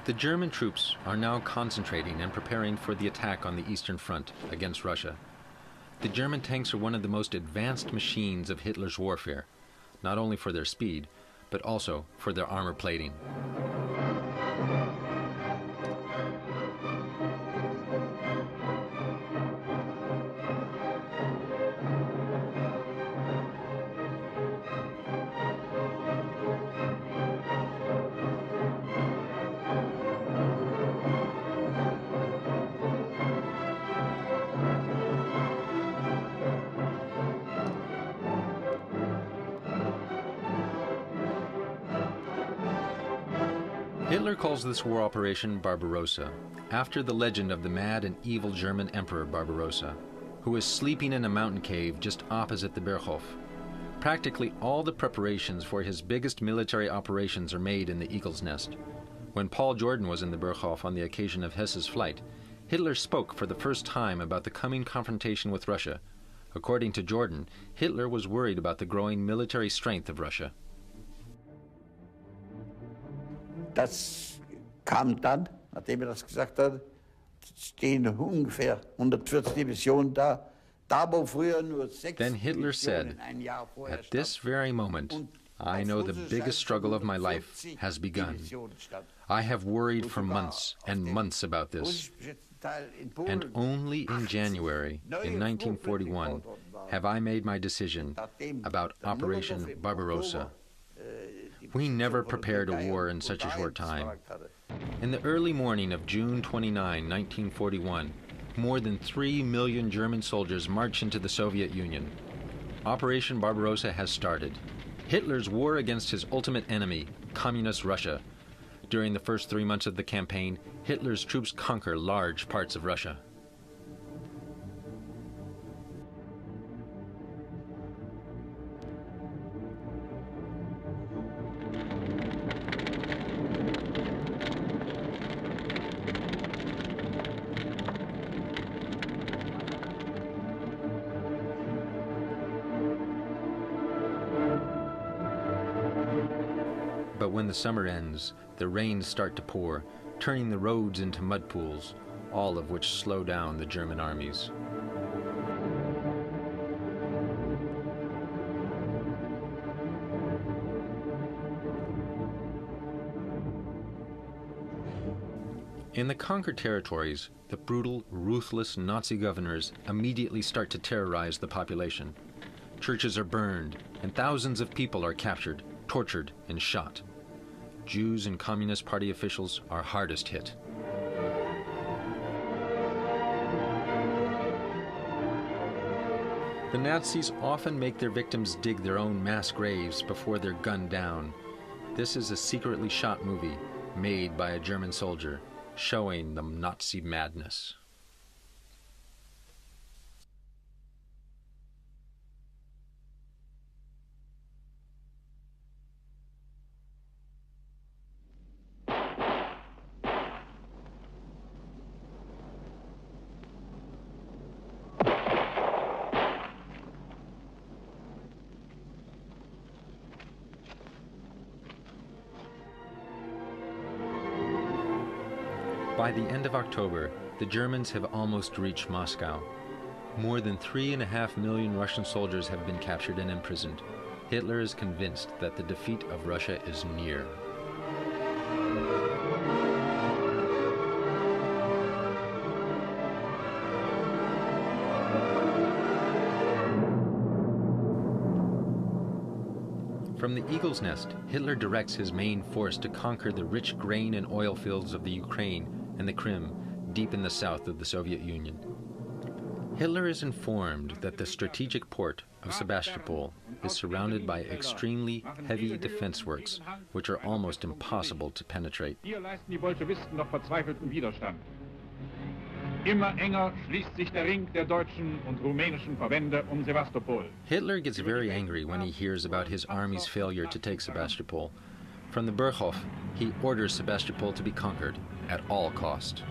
The German troops are now concentrating and preparing for the attack on the Eastern Front against Russia. The German tanks are one of the most advanced machines of Hitler's warfare, not only for their speed, but also for their armor plating. Hitler calls this war Operation Barbarossa, after the legend of the mad and evil German Emperor Barbarossa, who was sleeping in a mountain cave just opposite the Berghof. Practically all the preparations for his biggest military operations are made in the Eagle's Nest. When Paul Jordan was in the Berghof on the occasion of Hesse's flight, Hitler spoke for the first time about the coming confrontation with Russia. According to Jordan, Hitler was worried about the growing military strength of Russia. Das kam dann, nachdem das gesagt hat, stehen ungefähr 140 Divisionen da, wo früher nur 6 Then Hitler said, "At this very moment, I know the biggest struggle of my life has begun. I have worried for months and months about this. And only in January, in 1941, have I made my decision about Operation Barbarossa. We never prepared a war in such a short time." In the early morning of June 29, 1941, more than 3 million German soldiers marched into the Soviet Union. Operation Barbarossa has started. Hitler's war against his ultimate enemy, Communist Russia. During the first 3 months of the campaign, Hitler's troops conquer large parts of Russia. But when the summer ends, the rains start to pour, turning the roads into mud pools, all of which slow down the German armies. In the conquered territories, the brutal, ruthless Nazi governors immediately start to terrorize the population. Churches are burned, and thousands of people are captured, tortured, and shot. Jews and Communist Party officials are hardest hit. The Nazis often make their victims dig their own mass graves before they're gunned down. This is a secretly shot movie made by a German soldier, showing the Nazi madness. By the end of October, the Germans have almost reached Moscow. More than 3.5 million Russian soldiers have been captured and imprisoned. Hitler is convinced that the defeat of Russia is near. From the Eagle's Nest, Hitler directs his main force to conquer the rich grain and oil fields of the Ukraine and the Crimea, deep in the south of the Soviet Union. Hitler is informed that the strategic port of Sebastopol is surrounded by extremely heavy defense works, which are almost impossible to penetrate. Immer enger schließt sich der Ring der deutschen und rumänischen Verbände Sebastopol. Hitler gets very angry when he hears about his army's failure to take Sebastopol. From the Berghof, he orders Sebastopol to be conquered at all cost.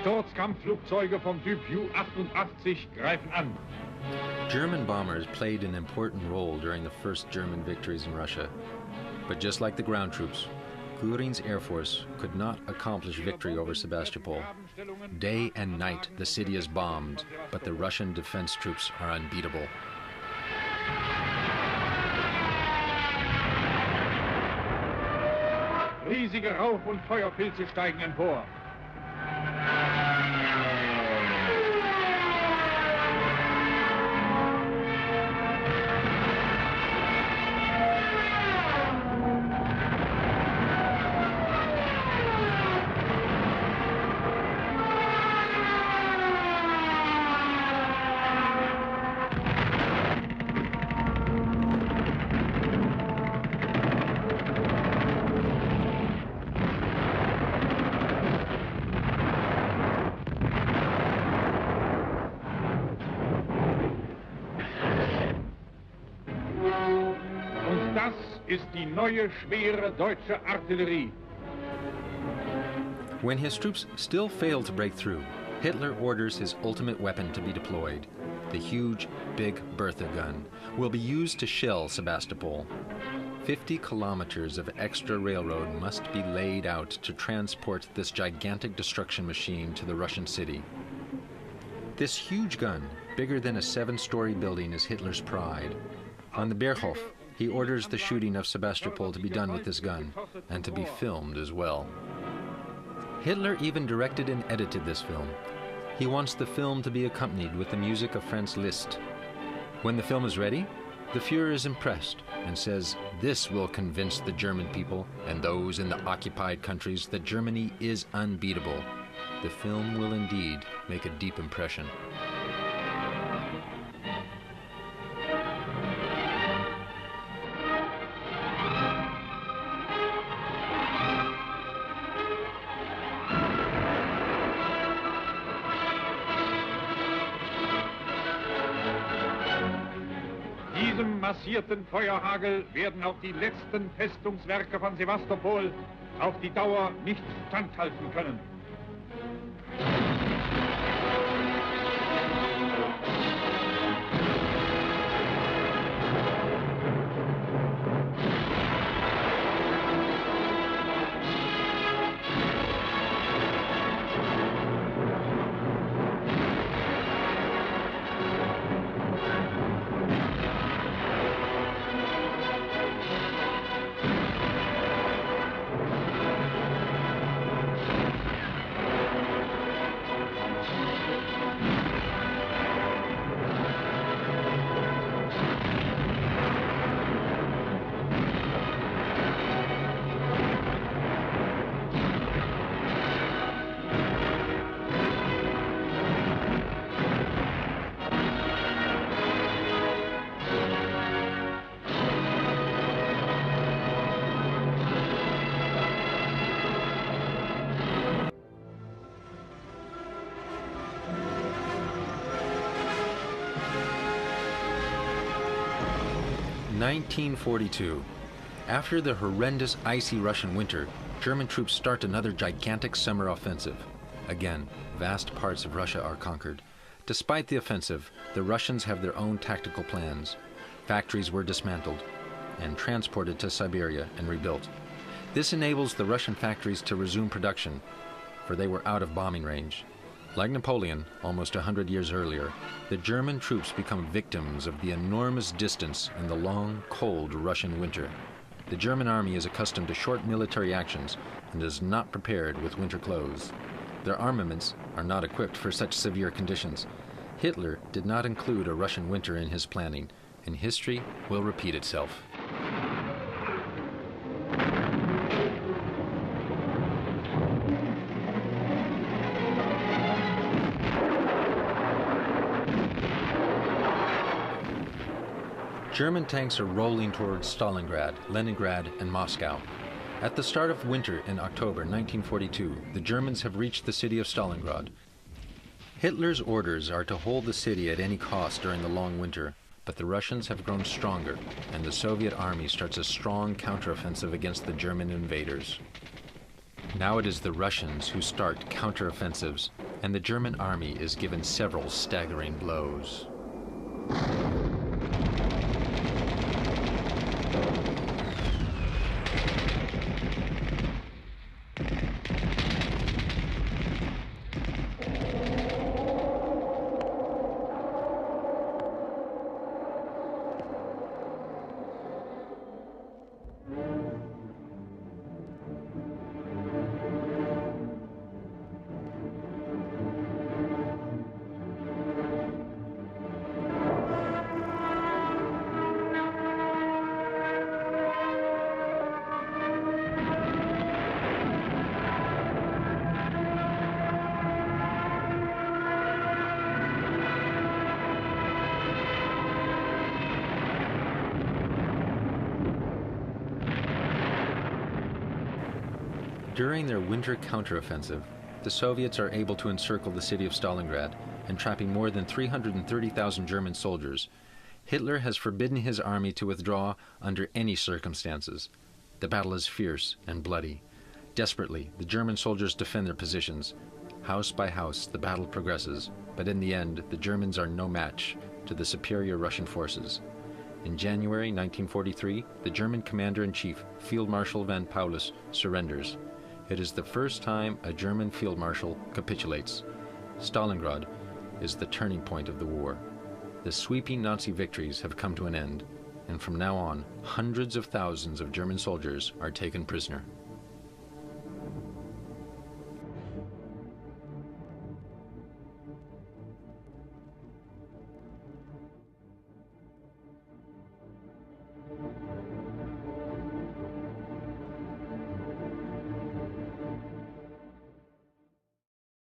Sturzkampfflugzeuge vom Typ Ju-88 greifen an. German bombers played an important role during the first German victories in Russia. But just like the ground troops, Göring's Air Force could not accomplish victory over Sebastopol. Day and night the city is bombed, but the Russian defense troops are unbeatable. Riesige Rauch- und Feuerpilze steigen empor. Das ist die neue, schwere deutsche Artillerie. When his troops still fail to break through, Hitler orders his ultimate weapon to be deployed. The huge, big Bertha gun will be used to shell Sebastopol. 50 kilometers of extra railroad must be laid out to transport this gigantic destruction machine to the Russian city. This huge gun, bigger than a 7-story building, is Hitler's pride. On the Berghof, he orders the shooting of Sebastopol to be done with this gun, and to be filmed as well. Hitler even directed and edited this film. He wants the film to be accompanied with the music of Franz Liszt. When the film is ready, the Führer is impressed and says this will convince the German people and those in the occupied countries that Germany is unbeatable. The film will indeed make a deep impression. Diesem massierten Feuerhagel werden auch die letzten Festungswerke von Sevastopol auf die Dauer nicht standhalten können. In 1942, after the horrendous icy Russian winter, German troops start another gigantic summer offensive. Again, vast parts of Russia are conquered. Despite the offensive, the Russians have their own tactical plans. Factories were dismantled and transported to Siberia and rebuilt. This enables the Russian factories to resume production, for they were out of bombing range. Like Napoleon, almost 100 years earlier, the German troops become victims of the enormous distance and the long, cold Russian winter. The German army is accustomed to short military actions and is not prepared with winter clothes. Their armaments are not equipped for such severe conditions. Hitler did not include a Russian winter in his planning, and history will repeat itself. German tanks are rolling towards Stalingrad, Leningrad, and Moscow. At the start of winter in October 1942, the Germans have reached the city of Stalingrad. Hitler's orders are to hold the city at any cost during the long winter, but the Russians have grown stronger, and the Soviet army starts a strong counteroffensive against the German invaders. Now it is the Russians who start counteroffensives, and the German army is given several staggering blows. During their winter counteroffensive, the Soviets are able to encircle the city of Stalingrad, entrapping more than 330,000 German soldiers. Hitler has forbidden his army to withdraw under any circumstances. The battle is fierce and bloody. Desperately, the German soldiers defend their positions. House by house, the battle progresses, but in the end, the Germans are no match to the superior Russian forces. In January 1943, the German commander-in-chief, Field Marshal von Paulus, surrenders. It is the first time a German field marshal capitulates. Stalingrad is the turning point of the war. The sweeping Nazi victories have come to an end, and from now on, hundreds of thousands of German soldiers are taken prisoner.